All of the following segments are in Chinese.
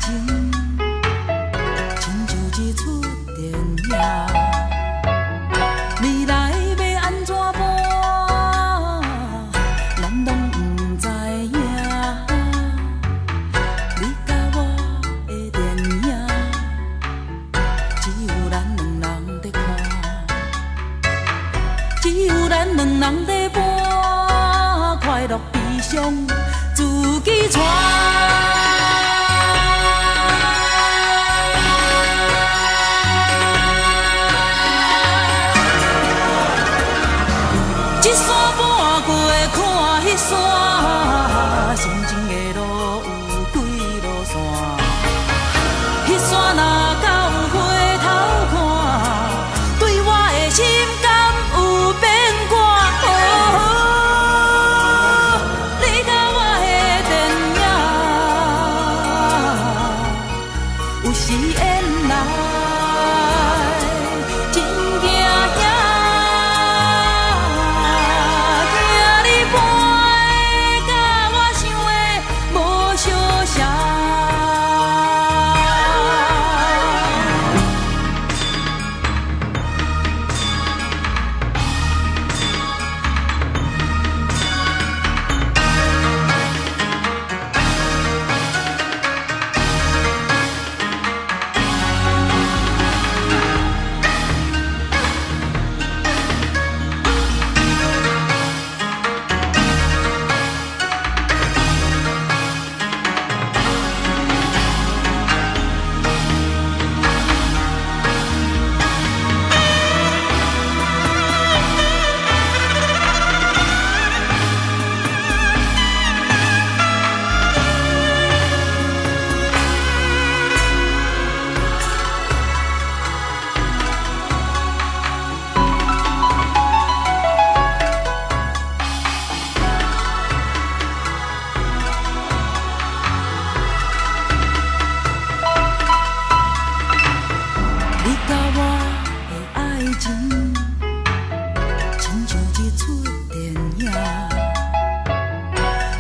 情，亲像一出电影。未来要安怎播，咱拢不知影。你甲我的电影，只有咱两人在看，只有咱两人在播，快乐悲伤自己带。一山半过，看迄山，心情的路有几路线。迄山若到回头看，对我的心感有变卦。你甲我的电影，有时演来。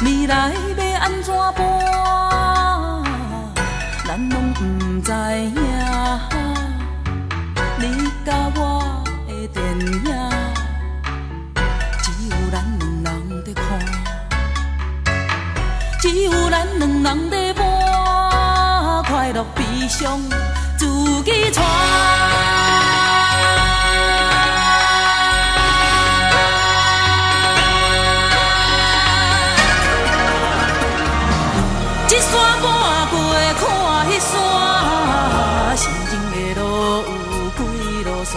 未来要安怎播，咱拢不知影。你甲我的电影，只有咱两人在看，只有咱两人在播，快乐悲伤自己带。一山半过，看迄山，心情的路有几路线。